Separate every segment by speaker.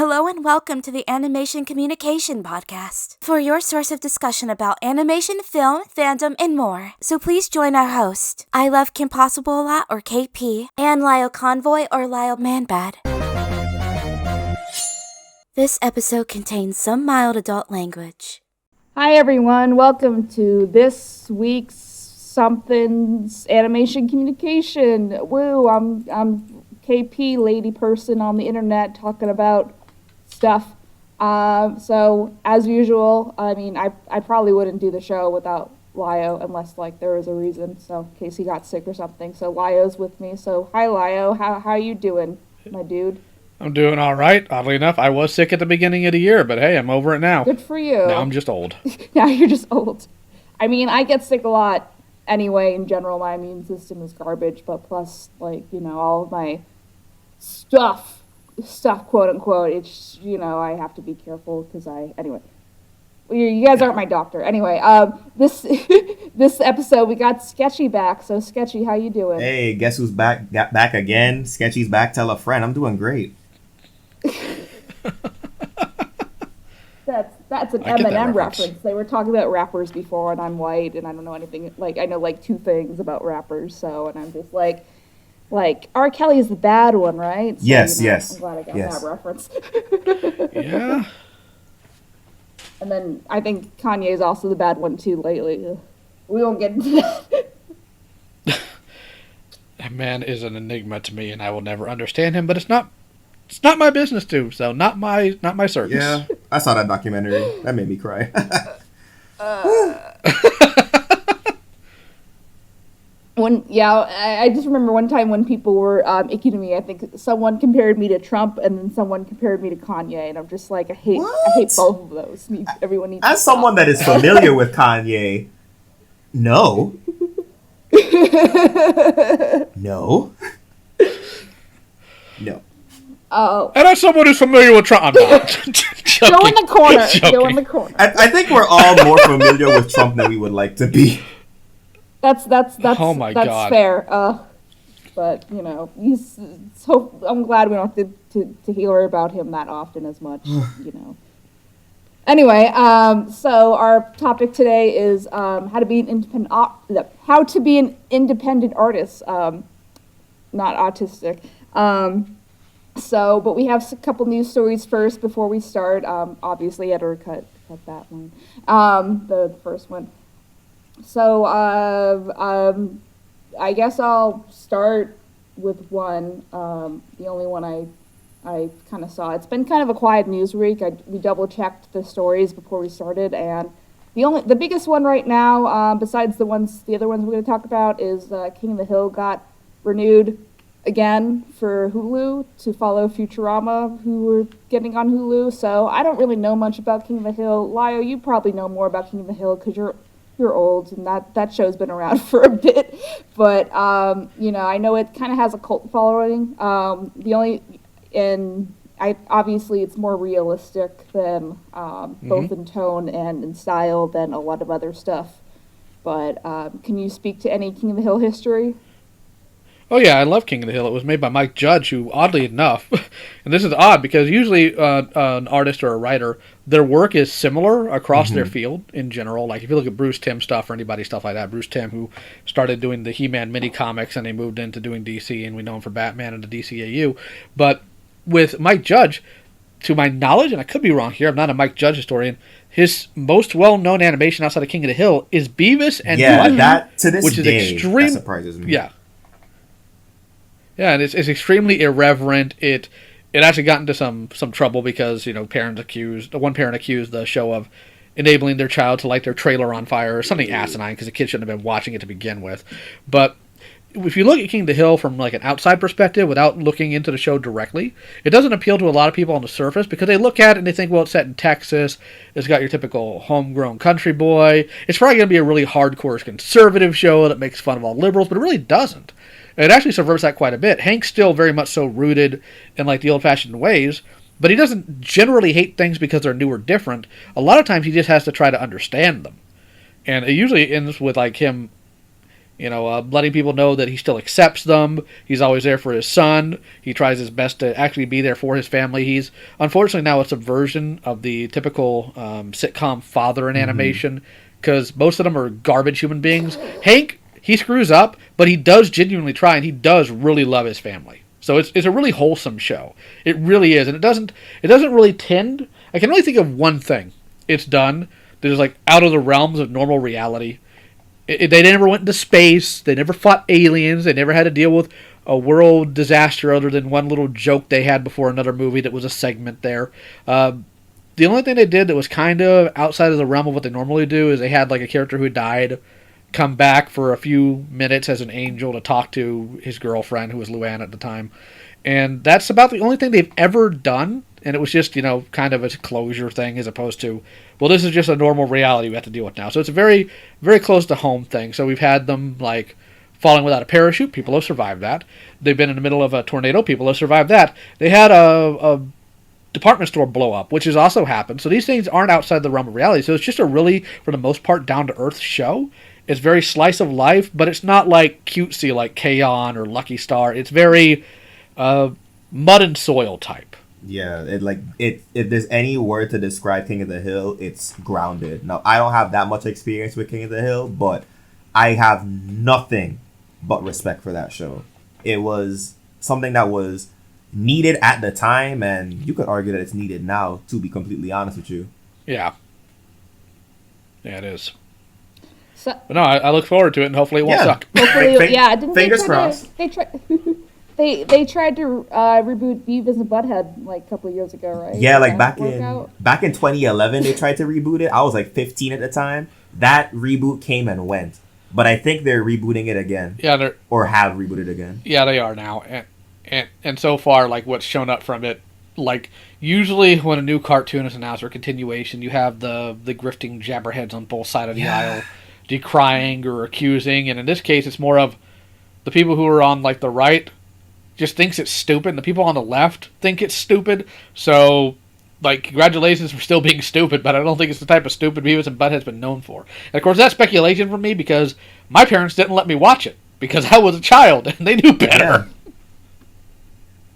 Speaker 1: Hello and welcome to the Animation Communication Podcast, for your source of discussion about animation, film, fandom, and more. So please join our host, I Love Kim Possible a Lot, or KP, and Lyle Convoy, or Lyle Manbad. This episode contains some mild adult language.
Speaker 2: Hi everyone, welcome to this week's Something's Animation Communication. Woo, I'm KP, lady person on the internet talking about stuff. So as usual, I mean, I probably wouldn't do the show without Lio unless like there was a reason. So in case he got sick or something. So Lio's with me. So hi Lio, how you doing, my dude?
Speaker 3: I'm doing all right. Oddly enough, I was sick at the beginning of the year, but hey, I'm over it now.
Speaker 2: Good for you.
Speaker 3: Now I'm just old.
Speaker 2: Now you're just old. I mean, I get sick a lot anyway. In general, my immune system is garbage. But plus, like, you know, all of my stuff, quote unquote, it's, you know, I have to be careful because anyway. You guys aren't my doctor. Anyway, this episode we got Sketchy back. So Sketchy, how you doing?
Speaker 4: Hey, guess who's back? Got back again. Sketchy's back. Tell a friend. I'm doing great.
Speaker 2: That's an Eminem reference. They were talking about rappers before, and I'm white, and I don't know anything. Like, I know like two things about rappers, so, and I'm just like R. Kelly is the bad one, right? So,
Speaker 4: yes,
Speaker 2: you know,
Speaker 4: yes.
Speaker 2: I'm glad I got that reference.
Speaker 3: Yeah.
Speaker 2: And then I think Kanye is also the bad one too lately. We won't get into that.
Speaker 3: That man is an enigma to me, and I will never understand him. But it's not my business to. So not my circus.
Speaker 4: Yeah, I saw that documentary. That made me cry.
Speaker 2: I just remember one time when people were icky to me. I think someone compared me to Trump, and then someone compared me to Kanye, and I'm just like, I hate both of those. Everyone needs.
Speaker 4: As someone that is familiar with Kanye, no. No.
Speaker 2: Oh.
Speaker 3: And as someone who's familiar with Trump, I'm not.
Speaker 2: Go in the corner. Go in the corner.
Speaker 4: I think we're all more familiar with Trump than we would like to be.
Speaker 2: That's
Speaker 3: oh my God.
Speaker 2: fair. But you know, I'm glad we don't have to hear about him that often as much. You know. Anyway, so our topic today is how to be an independent artist, not autistic. But we have a couple news stories first before we start. Obviously, I had to cut that one, the first one. So I guess I'll start with one. The only one I kind of saw. It's been kind of a quiet news week. We double checked the stories before we started, and the biggest one right now, besides the other ones we're going to talk about, is King of the Hill got renewed again for Hulu to follow Futurama, who were getting on Hulu. So I don't really know much about King of the Hill. Lio, you probably know more about King of the Hill because you're old, and that show's been around for a bit. But you know, I know it kind of has a cult following. Obviously it's more realistic than both in tone and in style than a lot of other stuff. But can you speak to any King of the Hill history?
Speaker 3: Oh yeah, I love King of the Hill. It was made by Mike Judge, who, oddly enough, and this is odd because usually an artist or a writer, their work is similar across their field in general. Like if you look at Bruce Timm stuff or anybody stuff like that, Bruce Timm, who started doing the He-Man mini comics and he moved into doing DC, and we know him for Batman and the DCAU. But with Mike Judge, to my knowledge, and I could be wrong here, I'm not a Mike Judge historian, his most well-known animation outside of King of the Hill is Beavis and Butthead,
Speaker 4: that to this
Speaker 3: which is
Speaker 4: day that surprises me.
Speaker 3: Yeah, and it's extremely irreverent. It actually got into some trouble because, you know, one parent accused the show of enabling their child to light their trailer on fire or something asinine because the kid shouldn't have been watching it to begin with. But if you look at King of the Hill from like an outside perspective without looking into the show directly, it doesn't appeal to a lot of people on the surface because they look at it and they think, well, it's set in Texas. It's got your typical homegrown country boy. It's probably going to be a really hardcore conservative show that makes fun of all liberals, but it really doesn't. It actually subverts that quite a bit. Hank's still very much so rooted in like the old-fashioned ways, but he doesn't generally hate things because they're new or different. A lot of times he just has to try to understand them. And it usually ends with like him letting people know that he still accepts them. He's always there for his son. He tries his best to actually be there for his family. He's unfortunately now a subversion of the typical sitcom father in animation, because most of them are garbage human beings. Hank, he screws up, but he does genuinely try, and he does really love his family. So it's a really wholesome show. It really is, and it doesn't really tend. I can only think of one thing it's done that is like out of the realms of normal reality. They never went into space. They never fought aliens. They never had to deal with a world disaster other than one little joke they had before another movie that was a segment there. The only thing they did that was kind of outside of the realm of what they normally do is they had like a character who died come back for a few minutes as an angel to talk to his girlfriend, who was Luann at the time. And that's about the only thing they've ever done. And it was just, kind of a closure thing as opposed to, well, this is just a normal reality we have to deal with now. So it's a very, very close to home thing. So we've had them, like, falling without a parachute. People have survived that. They've been in the middle of a tornado. People have survived that. They had a department store blow up, which has also happened. So these things aren't outside the realm of reality. So it's just a really, for the most part, down-to-earth show. It's very slice of life, but it's not like cutesy like K-On! Or Lucky Star. It's very mud and soil type.
Speaker 4: Yeah, if there's any word to describe King of the Hill, it's grounded. Now, I don't have that much experience with King of the Hill, but I have nothing but respect for that show. It was something that was needed at the time, and you could argue that it's needed now, to be completely honest with you.
Speaker 3: Yeah. Yeah, it is.
Speaker 2: So,
Speaker 3: but no, I look forward to it, and hopefully it won't suck.
Speaker 2: Hopefully, yeah. Didn't
Speaker 4: fingers crossed.
Speaker 2: They tried to reboot Beavis and Butthead like a couple of years ago, right?
Speaker 4: Yeah, like back in 2011, they tried to reboot it. I was like 15 at the time. That reboot came and went, but I think they're rebooting it again.
Speaker 3: Yeah,
Speaker 4: or have rebooted again.
Speaker 3: Yeah, they are now, and so far, like what's shown up from it, like usually when a new cartoon is announced or continuation, you have the grifting jabberheads on both sides of the aisle, decrying or accusing, and in this case, it's more of the people who are on like the right just thinks it's stupid, and the people on the left think it's stupid. So, like, congratulations for still being stupid, but I don't think it's the type of stupid Beavis and Butthead's been known for. And of course, that's speculation from me because my parents didn't let me watch it because I was a child and they knew better.
Speaker 4: Yeah.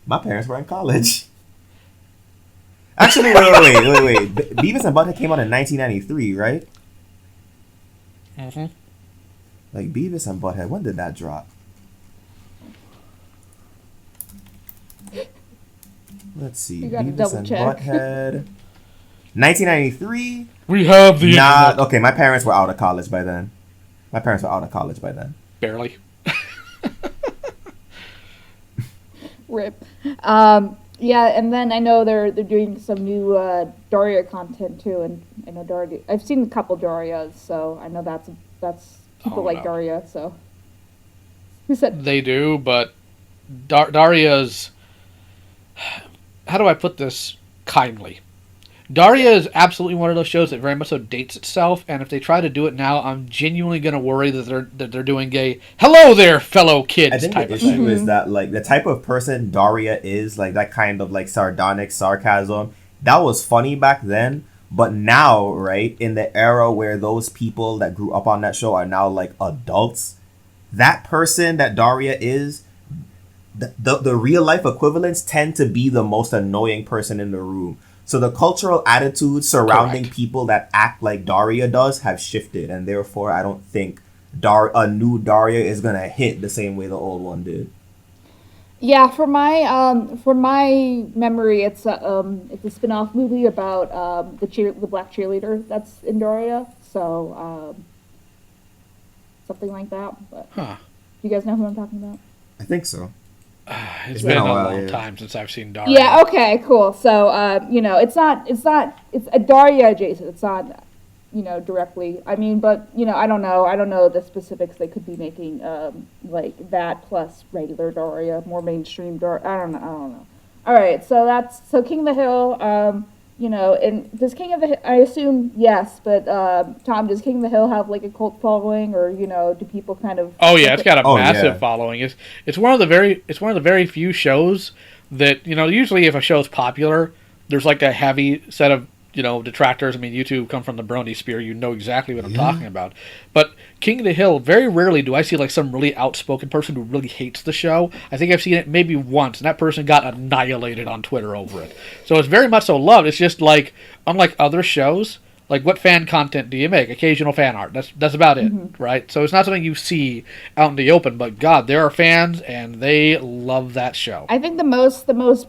Speaker 4: My parents were in college. Actually, wait. Beavis and Butthead came out in 1993, right?
Speaker 3: Mm-hmm.
Speaker 4: Like, Beavis and Butthead, when did that drop? Let's see. Beavis and Butthead. 1993?
Speaker 3: We have the internet.
Speaker 4: Okay, my parents were out of college by then.
Speaker 3: Barely.
Speaker 2: Rip. Yeah, and then I know they're doing some new Daria content too, and I know Daria. I've seen a couple Darias, so I know that's people like Daria. So who said
Speaker 3: they do? But Daria's. How do I put this kindly? Daria is absolutely one of those shows that very much so dates itself, and if they try to do it now, I'm genuinely going to worry that they're doing a "hello there, fellow kids"
Speaker 4: I think
Speaker 3: type
Speaker 4: the
Speaker 3: of thing.
Speaker 4: issue is that like the type of person Daria is, like that kind of like sardonic sarcasm, that was funny back then, but now, right, in the era where those people that grew up on that show are now like adults, that person that Daria is, the real life equivalents tend to be the most annoying person in the room. So the cultural attitudes surrounding people that act like Daria does have shifted, and therefore I don't think a new Daria is gonna hit the same way the old one did.
Speaker 2: Yeah, for my memory, it's a spin-off movie about the black cheerleader that's in Daria. So something like that. But do you guys know who I'm talking about?
Speaker 4: I think so.
Speaker 3: It's been a long time since I've seen Daria.
Speaker 2: Yeah. Okay. Cool. So it's a Daria adjacent. It's not directly. I mean, but I don't know the specifics. They could be making like that plus regular Daria, more mainstream Daria. I don't know. All right. So King of the Hill. And does King of the Hill, I assume yes, but Tom, does King of the Hill have like a cult following, or do people kind of?
Speaker 3: Oh yeah, it's got a massive following. It's one of the very few shows that usually if a show's popular, there's like a heavy set of detractors, I mean, you two come from the Brony sphere, you know exactly what I'm talking about. But King of the Hill, very rarely do I see like some really outspoken person who really hates the show. I think I've seen it maybe once, and that person got annihilated on Twitter over it. So it's very much so loved. It's just like, unlike other shows, like what fan content do you make? Occasional fan art. That's about it, right? So it's not something you see out in the open, but God, there are fans, and they love that show.
Speaker 2: I think the most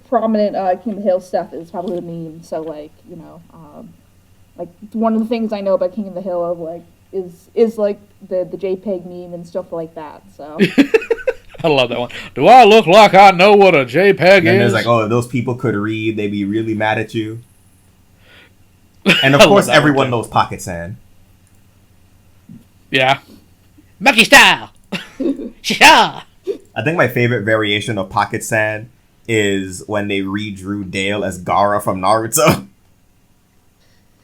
Speaker 2: prominent King of the Hill stuff is probably the meme. So like like one of the things I know about King of the Hill of like is like the JPEG meme and stuff like that. So
Speaker 3: I love that one. Do I look like I know what a JPEG is?
Speaker 4: And there's like, oh, if those people could read, they'd be really mad at you. And of course, everyone knows Pocket Sand.
Speaker 3: Yeah. Monkey style! Sha!
Speaker 4: I think my favorite variation of Pocket Sand is when they redrew Dale as Gaara from Naruto.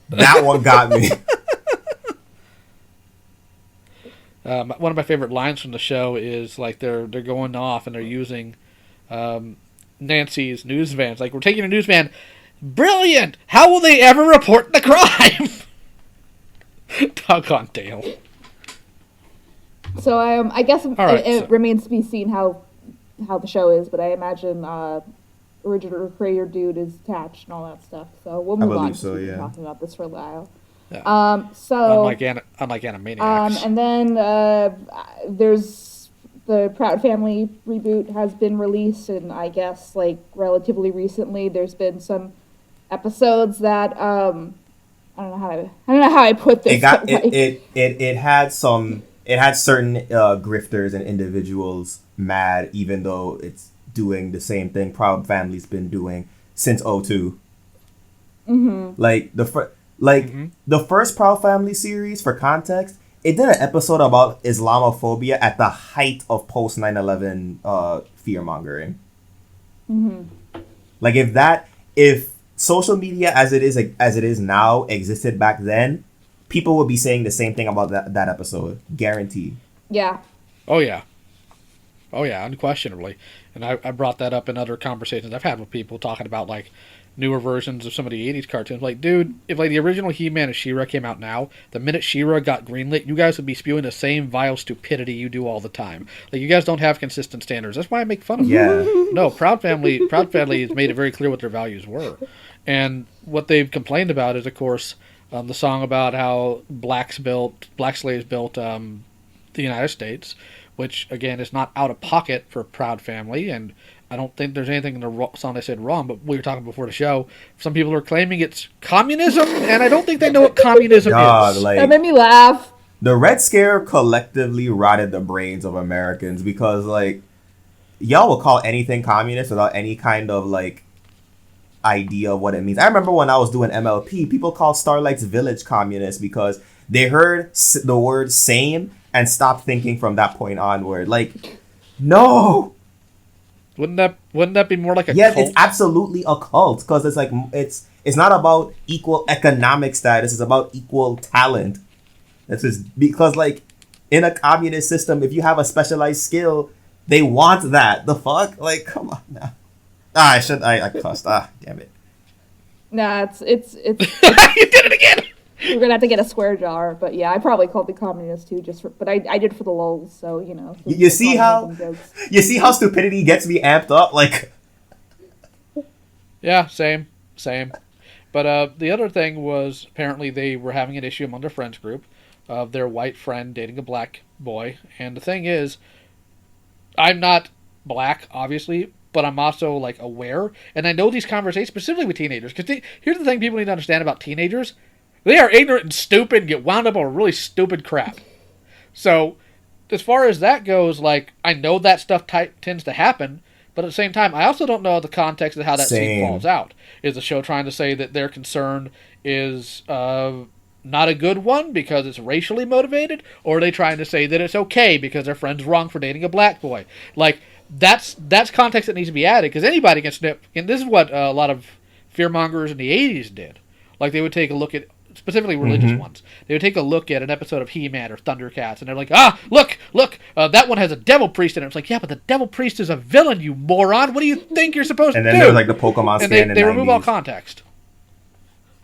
Speaker 4: That one got me.
Speaker 3: One of my favorite lines from the show is like they're going off and they're using Nancy's news van. It's like, we're taking a news van. Brilliant! How will they ever report the crime? Doggone Dale.
Speaker 2: So I guess
Speaker 3: right,
Speaker 2: it remains to be seen how the show is, but I imagine original creator dude is attached and all that stuff. So we'll move on.
Speaker 4: So, yeah.
Speaker 2: Talking about this for a while.
Speaker 3: Yeah.
Speaker 2: So
Speaker 3: unlike Animaniacs.
Speaker 2: and then there's the Proud Family reboot has been released, and I guess like relatively recently there's been some episodes that I don't know how I put this.
Speaker 4: It had certain grifters and individuals mad, even though it's doing the same thing Proud Family's been doing since 2002. Like the first Proud Family series, for context, it did an episode about Islamophobia at the height of post 9/11 fear mongering. Like if social media as it is now existed back then, people would be saying the same thing about that episode, guaranteed.
Speaker 2: Yeah.
Speaker 3: Oh yeah, unquestionably. And I brought that up in other conversations I've had with people talking about like newer versions of some of the 80s cartoons. Like, dude, if like the original He-Man and She-Ra came out now, the minute She-Ra got greenlit, you guys would be spewing the same vile stupidity you do all the time. Like, you guys don't have consistent standards. That's why I make fun of you. No, Proud Family has made it very clear what their values were. And what they've complained about is, of course, the song about how black slaves built the United States, which, again, is not out of pocket for Proud Family, and I don't think there's anything in the song they said wrong, but we were talking before the show. Some people are claiming it's communism, and I don't think they know what communism is.
Speaker 4: Like,
Speaker 2: that made me laugh.
Speaker 4: The Red Scare collectively rotted the brains of Americans because, like, y'all will call anything communist without any kind of, like, idea of what it means. I remember when I was doing MLP, people called Starlight's Village communist because they heard the word sane and stopped thinking from that point onward. Like, no!
Speaker 3: Wouldn't that be more like a
Speaker 4: cult?
Speaker 3: Yes,
Speaker 4: it's absolutely a cult because it's like it's not about equal economic status. It's about equal talent. That's just because like in a communist system, if you have a specialized skill, they want that. The fuck, like, come on now. I cussed. Damn it.
Speaker 2: Nah, it's
Speaker 3: you did it again.
Speaker 2: We're gonna have to get a square jar, but yeah, I probably called the communist too, but I did for the lulz, so you know.
Speaker 4: You see how stupidity gets me amped up, like.
Speaker 3: Yeah, same. But the other thing was apparently they were having an issue among their friends group of their white friend dating a black boy, and the thing is, I'm not black, obviously, but I'm also like aware, and I know these conversations specifically with teenagers. Because here's the thing people need to understand about teenagers. They are ignorant and stupid and get wound up on really stupid crap. So, as far as that goes, like, I know that stuff tends to happen, but at the same time, I also don't know the context of how that scene falls out. Is the show trying to say that their concern is not a good one because it's racially motivated? Or are they trying to say that it's okay because their friend's wrong for dating a black boy? Like, that's context that needs to be added, because anybody can snip. And this is what a lot of fearmongers in the 80s did. Like, they would take a look at, specifically religious ones, they would take a look at an episode of He-Man or Thundercats, and they're like, look, that one has a devil priest in it. It's like, yeah, but the devil priest is a villain, you moron. What do you think you're supposed to do?
Speaker 4: And then there's like the Pokemon
Speaker 3: and
Speaker 4: scan
Speaker 3: they remove all context.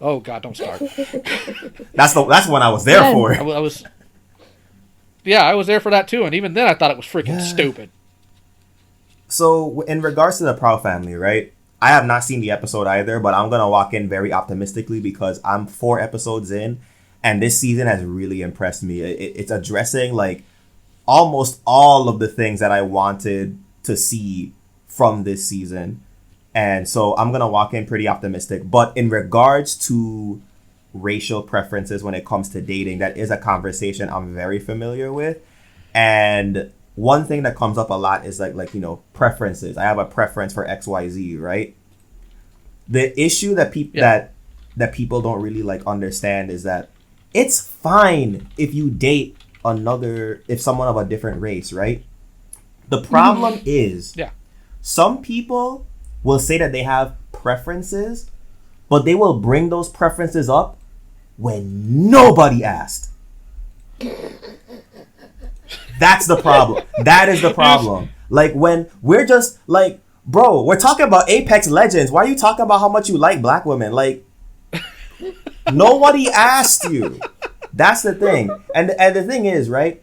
Speaker 3: Oh God, don't start.
Speaker 4: That's what I was there
Speaker 2: Yeah.
Speaker 4: for.
Speaker 3: I was. Yeah, I was there for that too, and even then I thought it was freaking stupid.
Speaker 4: So in regards to the Proud Family, right? I have not seen the episode either, but I'm gonna walk in very optimistically because I'm 4 episodes in, and this season has really impressed me. It's addressing like almost all of the things that I wanted to see from this season, and so I'm gonna walk in pretty optimistic. But in regards to racial preferences when it comes to dating, that is a conversation I'm very familiar with, and one thing that comes up a lot is like preferences. I have a preference for XYZ, right? The issue that people that people don't really like understand is that it's fine if you date if someone of a different race, right? The problem is some people will say that they have preferences, but they will bring those preferences up when nobody asked. That's the problem. That is the problem. Like when we're just like, bro, we're talking about Apex Legends. Why are you talking about how much you like black women? Like, nobody asked you. That's the thing. And the thing is, right?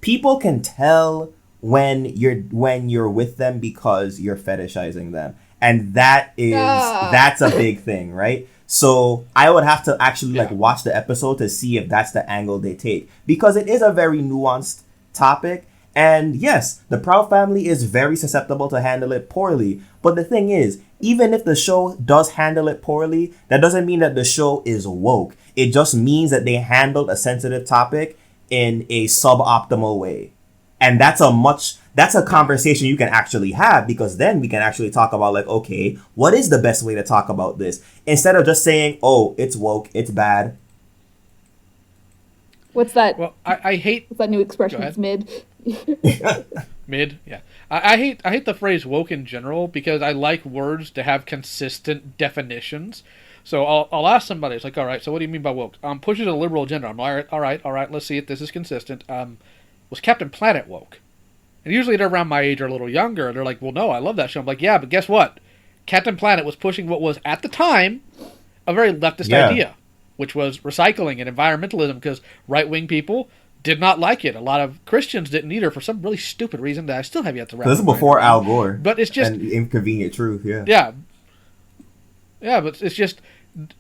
Speaker 4: People can tell when you're with them because you're fetishizing them. And that's a big thing, right? So I would have to actually like watch the episode to see if that's the angle they take, because it is a very nuanced topic. And yes, the Proud Family is very susceptible to handle it poorly. But the thing is, even if the show does handle it poorly, that doesn't mean that the show is woke. It just means that they handled a sensitive topic in a suboptimal way. And that's a conversation you can actually have, because then we can actually talk about like, okay, what is the best way to talk about this? Instead of just saying, oh, it's woke, it's bad.
Speaker 2: What's that?
Speaker 3: Well, I hate...
Speaker 2: What's that new expression? It's mid.
Speaker 3: Mid, yeah. I hate the phrase woke in general, because I like words to have consistent definitions. So I'll ask somebody, it's like, all right, so what do you mean by woke? Pushes a liberal agenda. I'm all right, let's see if this is consistent. Was Captain Planet woke? And usually they're around my age or a little younger, and they're like, well, no, I love that show. I'm like, yeah, but guess what? Captain Planet was pushing what was, at the time, a very leftist idea, which was recycling and environmentalism, because right-wing people did not like it. A lot of Christians didn't either, for some really stupid reason that I still have yet to wrap.
Speaker 4: This is before Al Gore.
Speaker 3: But it's just...
Speaker 4: And Inconvenient Truth, yeah.
Speaker 3: Yeah. Yeah, but it's just...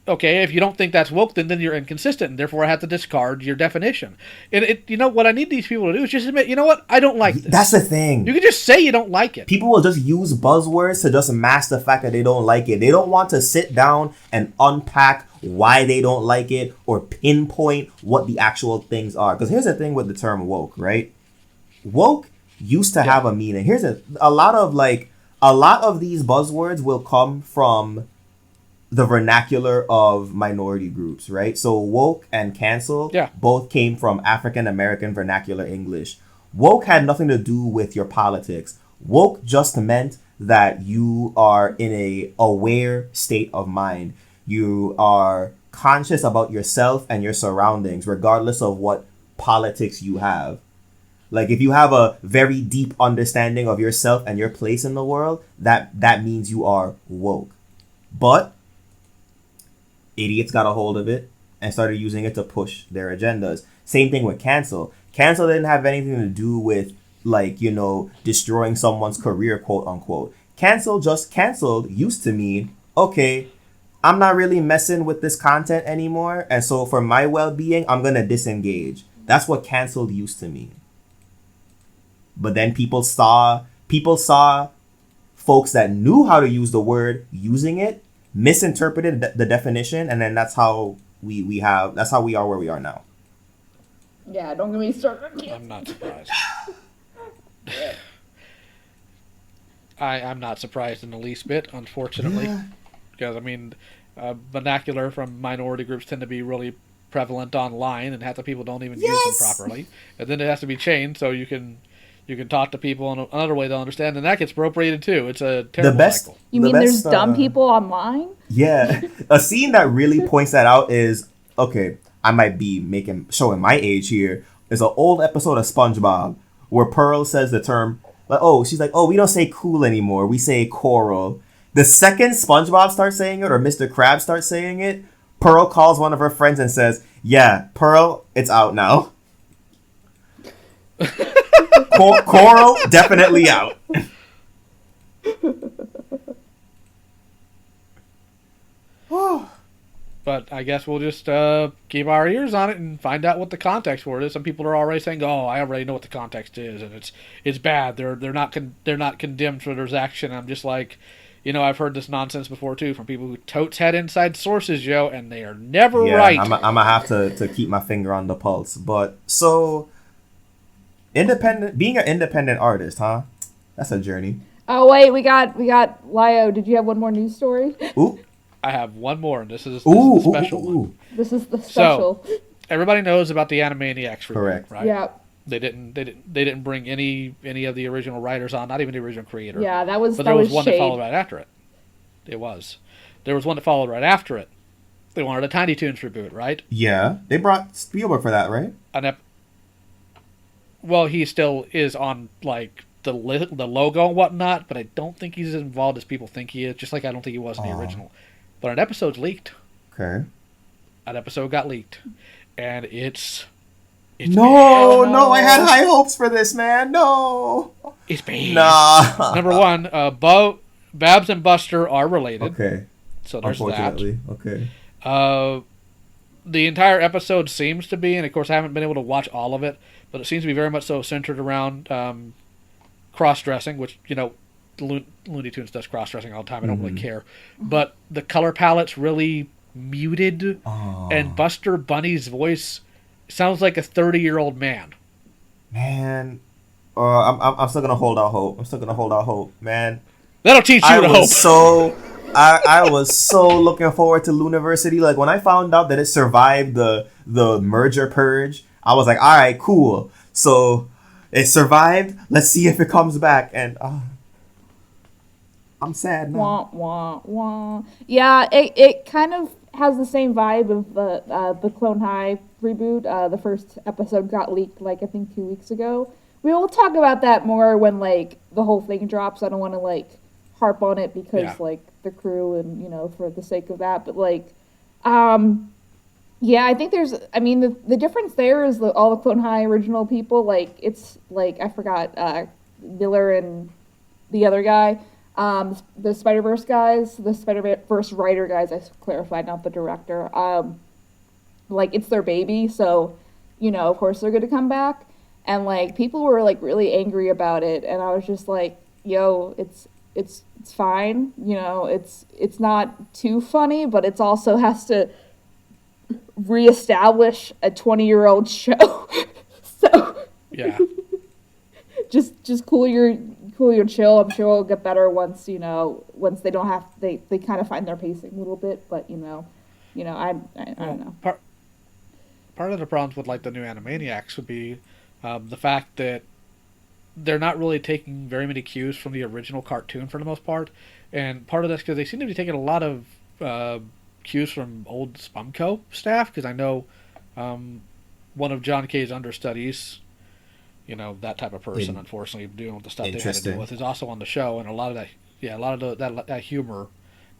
Speaker 3: Okay, if you don't think that's woke, then you're inconsistent, and therefore I have to discard your definition. And what I need these people to do is just admit, you know what, I don't like this.
Speaker 4: That's the thing.
Speaker 3: You can just say you don't like it.
Speaker 4: People will just use buzzwords to just mask the fact that they don't like it. They don't want to sit down and unpack why they don't like it or pinpoint what the actual things are. Because here's the thing with the term woke, right? Woke used to have a meaning. Here's a lot of these buzzwords will come from the vernacular of minority groups, right? So woke and cancel both came from African American vernacular English. Woke had nothing to do with your politics. Woke just meant that you are in a aware state of mind. You are conscious about yourself and your surroundings, regardless of what politics you have. Like if you have a very deep understanding of yourself and your place in the world, that means you are woke. But idiots got a hold of it and started using it to push their agendas. Same thing with cancel. Cancel didn't have anything to do with destroying someone's career, quote unquote. Canceled used to mean, okay, I'm not really messing with this content anymore, and so for my well-being, I'm gonna disengage. That's what canceled used to mean. But then people saw folks that knew how to use the word using it, misinterpreted the definition, and then that's how we are where we are now.
Speaker 2: Yeah, don't get me started.
Speaker 3: I'm not surprised. I'm not surprised in the least bit, unfortunately, because vernacular from minority groups tend to be really prevalent online, and half the people don't even use them properly, and then it has to be changed so you can talk to people in another way they'll understand, and that gets appropriated too. It's a terrible cycle.
Speaker 2: You mean there's dumb people online?
Speaker 4: Yeah. A scene that really points that out is, okay, I might be showing my age here, is an old episode of SpongeBob where Pearl says the term, she's like, we don't say cool anymore, we say coral. The second SpongeBob starts saying it or Mr. Krabs starts saying it, Pearl calls one of her friends and says, "Yeah, Pearl, it's out now." Coral definitely out.
Speaker 3: But I guess we'll just keep our ears on it and find out what the context for it is. Some people are already saying, "Oh, I already know what the context is, and it's bad. They're not condemned for their action." I'm just like, I've heard this nonsense before too from people who totes had inside sources, Joe, and they are never right.
Speaker 4: I'm gonna have to keep my finger on the pulse. But so being an independent artist, huh? That's a journey.
Speaker 2: Oh wait, we got Lio. Did you have one more news story?
Speaker 4: Ooh.
Speaker 3: I have one more, and this is the special one.
Speaker 2: This is the special.
Speaker 3: So, everybody knows about the Animaniacs reboot,
Speaker 4: correct?
Speaker 3: Right?
Speaker 2: Yeah.
Speaker 3: They didn't bring any of the original writers on, not even the original creator.
Speaker 2: Yeah, that was.
Speaker 3: But there was one
Speaker 2: shade.
Speaker 3: that followed right after it. There was one that followed right after it. They wanted a Tiny Toons reboot, right?
Speaker 4: Yeah, they brought Spielberg for that, right?
Speaker 3: Well, he still is on like the logo and whatnot, but I don't think he's as involved as people think he is. Just like I don't think he was in the original. But an episode's leaked.
Speaker 4: Okay.
Speaker 3: An episode got leaked, and it's
Speaker 4: no, I had high hopes for this, man. No,
Speaker 3: it's bad.
Speaker 4: Nah.
Speaker 3: Number one, Babs and Buster are related.
Speaker 4: Okay.
Speaker 3: So there's
Speaker 4: Unfortunately,
Speaker 3: that.
Speaker 4: Okay.
Speaker 3: The entire episode seems to be, and of course I haven't been able to watch all of it, but it seems to be very much so centered around cross-dressing, which, Looney Tunes does cross-dressing all the time. I don't really care. But the color palette's really muted, and Buster Bunny's voice sounds like a 30-year-old man.
Speaker 4: Man, I'm still gonna hold out hope. Man.
Speaker 3: That'll teach you to hope.
Speaker 4: I was so looking forward to Looniversity. Like when I found out that it survived the merger purge, I was like, all right, cool. So it survived. Let's see if it comes back. And I'm sad now.
Speaker 2: Wah, wah, wah. Yeah, it kind of has the same vibe of the Clone High reboot. The first episode got leaked, I think 2 weeks ago. We will talk about that more when, the whole thing drops. I don't want to, harp on it because, the crew and, for the sake of that. But, yeah, I think the difference there is all the Clone High original people, it's, I forgot, Miller and the other guy. The Spider-Verse guys, the Spider-Verse writer guys, I clarified, not the director. It's their baby, so, of course they're going to come back. And, people were, really angry about it, and I was just like, yo, it's fine, it's not too funny, but it's also has to reestablish a 20-year-old show. So,
Speaker 3: yeah.
Speaker 2: just cool your chill. I'm sure it'll get better once once they don't have they kind of find their pacing a little bit. But I don't know.
Speaker 3: Part of the problems with the new Animaniacs would be the fact that they're not really taking very many cues from the original cartoon for the most part, and part of that's because they seem to be taking a lot of cues from old Spumco staff. Because I know one of John K's understudies, that type of person, unfortunately, doing with the stuff they had to deal with, is also on the show, and a lot of that humor,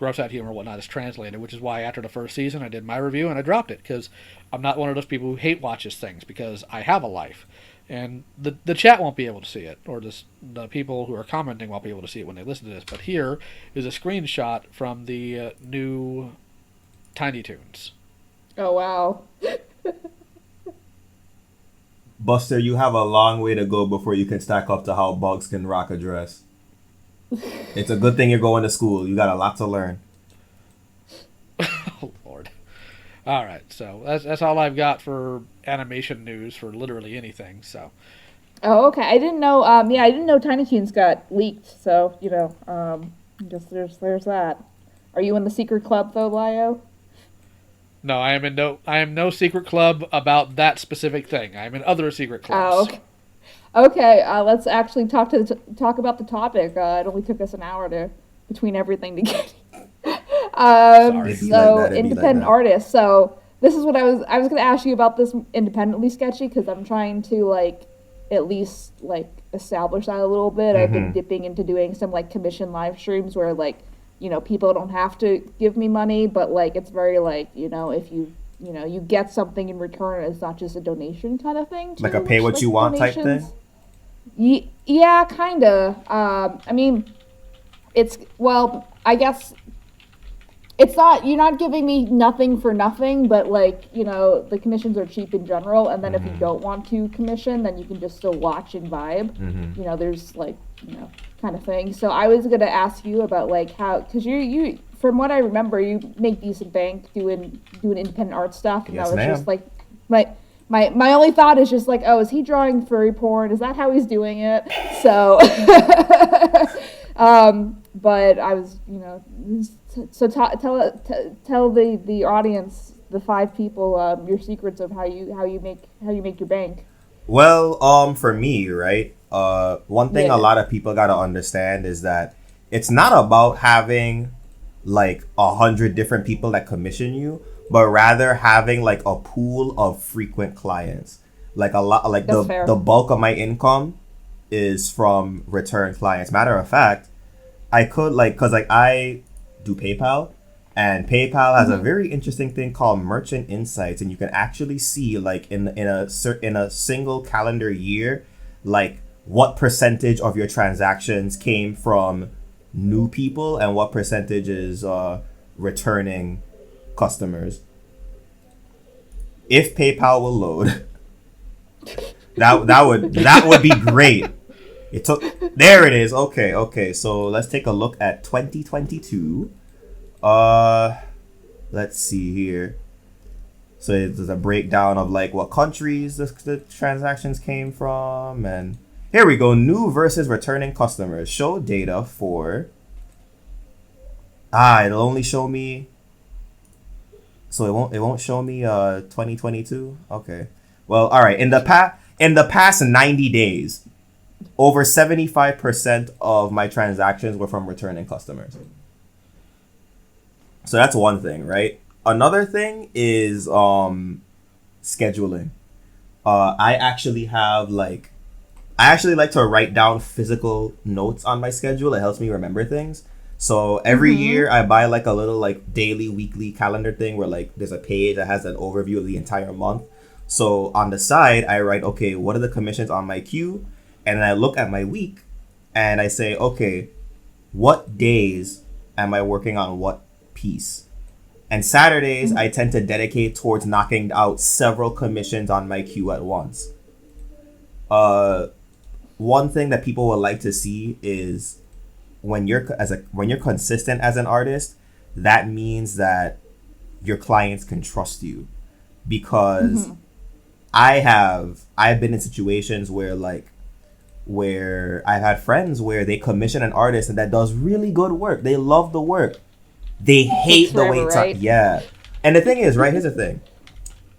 Speaker 3: gross out humor and whatnot, is translated, which is why after the first season I did my review and I dropped it, because I'm not one of those people who hate watches things, because I have a life, and the chat won't be able to see it, or the people who are commenting won't be able to see it when they listen to this. But here is a screenshot from the new Tiny Toons.
Speaker 2: Oh wow.
Speaker 4: Buster, you have a long way to go before you can stack up to how Bugs can rock a dress. It's a good thing you're going to school. You got a lot to learn.
Speaker 3: Oh, Lord. All right, so that's all I've got for animation news for literally anything. So.
Speaker 2: Oh, okay. I didn't know. I didn't know Tiny Toons got leaked. So just there's that. Are you in the secret club though, Lio?
Speaker 3: No, I am no secret club about that specific thing. I am in other secret clubs.
Speaker 2: Oh, okay. Let's actually talk about the topic. It only took us an hour between everything to get.
Speaker 3: Sorry.
Speaker 2: So independent artists. So this is what I was going to ask you about this independently Sketchy, because I'm trying to at least establish that a little bit. I've been dipping into doing some commission live streams where people don't have to give me money, but like it's very like, if you get something in return, it's not just a donation kind of thing.
Speaker 4: Like a pay what you want type thing?
Speaker 2: Yeah, kind of. I mean, I guess it's not, you're not giving me nothing for nothing, but like, the commissions are cheap in general. And then if you don't want to commission, then you can just still watch and vibe. There's like, kind of thing. So I was going to ask you about like how, cause you, from what I remember, you make decent bank doing independent art stuff. And
Speaker 4: Yes,
Speaker 2: that was
Speaker 4: ma'am.
Speaker 2: just like, my only thought is just like, oh, is he drawing furry porn? Is that how he's doing it? So, but I was, so tell the audience, the 5 people, your secrets of how you make your bank.
Speaker 4: Well, for me, right? One thing
Speaker 2: Yeah.
Speaker 4: a lot of people gotta understand is that it's not about having like 100 different people that commission you, but rather having like a pool of frequent clients. Like a lot, like
Speaker 2: That's fair.
Speaker 4: the bulk of my income is from return clients. Matter of fact, I could cause I do PayPal, and PayPal has a very interesting thing called Merchant Insights, and you can actually see like in a single calendar year, like what percentage of your transactions came from new people and what percentage is returning customers. If PayPal will load, that would be great. There it is. Okay. So let's take a look at 2022. Let's see here. So there's a breakdown of like what countries the transactions came from, and here we go. New versus returning customers. Show data for. It'll only show me. So it won't show me 2022. Okay. Well, all right. In the past 90 days, over 75% of my transactions were from returning customers. So that's one thing, right? Another thing is scheduling. I actually like to write down physical notes on my schedule. It helps me remember things. So every year I buy like a little like daily, weekly calendar thing where like there's a page that has an overview of the entire month. So on the side, I write, okay, what are the commissions on my queue? And then I look at my week and I say, okay, what days am I working on what piece? And Saturdays, I tend to dedicate towards knocking out several commissions on my queue at once. One thing that people would like to see is when you're consistent as an artist, that means that your clients can trust you, because I've been in situations where I've had friends where they commission an artist and that does really good work. They love the work. They hate the wait time.
Speaker 2: Right?
Speaker 4: Yeah. And the thing is, right, here's the thing.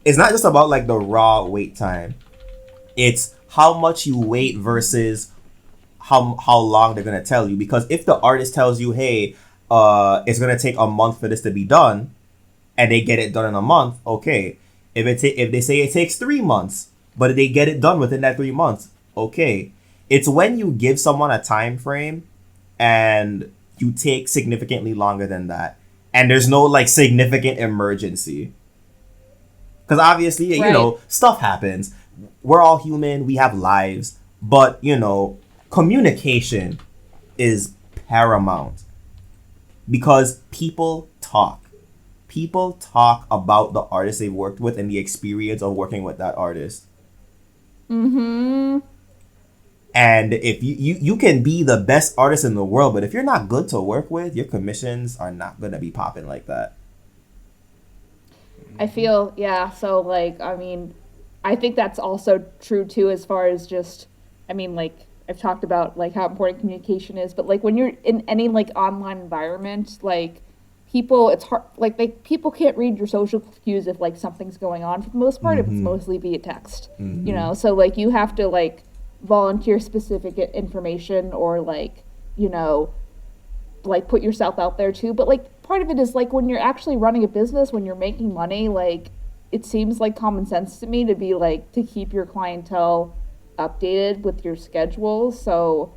Speaker 4: It's not just about like the raw wait time. It's how much you wait versus how long they're gonna tell you. Because if the artist tells you, hey, it's gonna take a month for this to be done, and they get it done in a month, okay. If they say it takes 3 months, but they get it done within that 3 months, okay. It's when you give someone a time frame and you take significantly longer than that, and there's no like significant emergency. Because obviously,
Speaker 2: Right.
Speaker 4: stuff happens. We're all human. We have lives. But, communication is paramount. Because people talk. People talk about the artist they've worked with and the experience of working with that artist. And if you can be the best artist in the world, but if you're not good to work with, your commissions are not going to be popping like that.
Speaker 2: I feel, yeah, so like, I mean, I think that's also true too, as far as just, I mean, like, I've talked about like how important communication is, but like when you're in any like online environment, like people, it's hard, like people can't read your social cues if like something's going on for the most part, if it's mostly via text, so like you have to like volunteer specific information or like, like put yourself out there too. But like part of it is like when you're actually running a business, when you're making money, like it seems like common sense to me to be like to keep your clientele updated with your schedule, so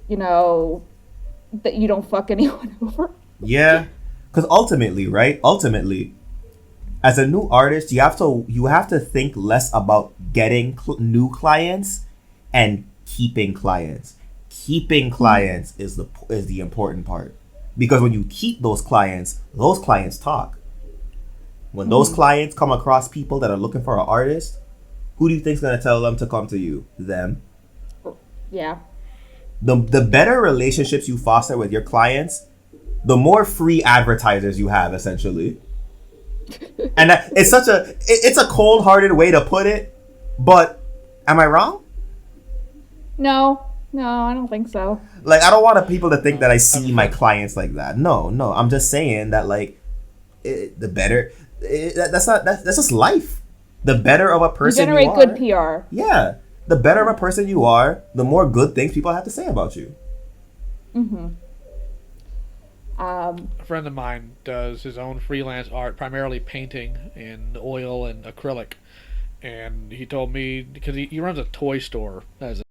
Speaker 2: that you don't fuck anyone over.
Speaker 4: Yeah, because ultimately, right? Ultimately, as a new artist, you have to think less about getting new clients and keeping clients. Keeping clients is the important part, because when you keep those clients talk. When those clients come across people that are looking for an artist, who do you think's gonna tell them to come to you? Them.
Speaker 2: Yeah.
Speaker 4: The better relationships you foster with your clients, the more free advertisers you have, essentially. And it's a cold hearted way to put it, but am I wrong?
Speaker 2: No, I don't think so.
Speaker 4: Like, I don't want people to think that I
Speaker 3: I'm
Speaker 4: see
Speaker 3: a
Speaker 4: my
Speaker 3: fan.
Speaker 4: clients like that. No, I'm just saying that, like, the better. That's just life. The better of a
Speaker 2: You
Speaker 4: person you
Speaker 2: generate good
Speaker 4: are,
Speaker 2: PR.
Speaker 4: yeah. The better of a person you are, the more good things people have to say about you.
Speaker 2: Um,
Speaker 3: A friend of mine does his own freelance art, primarily painting in oil and acrylic. And he told me, because he runs a toy store as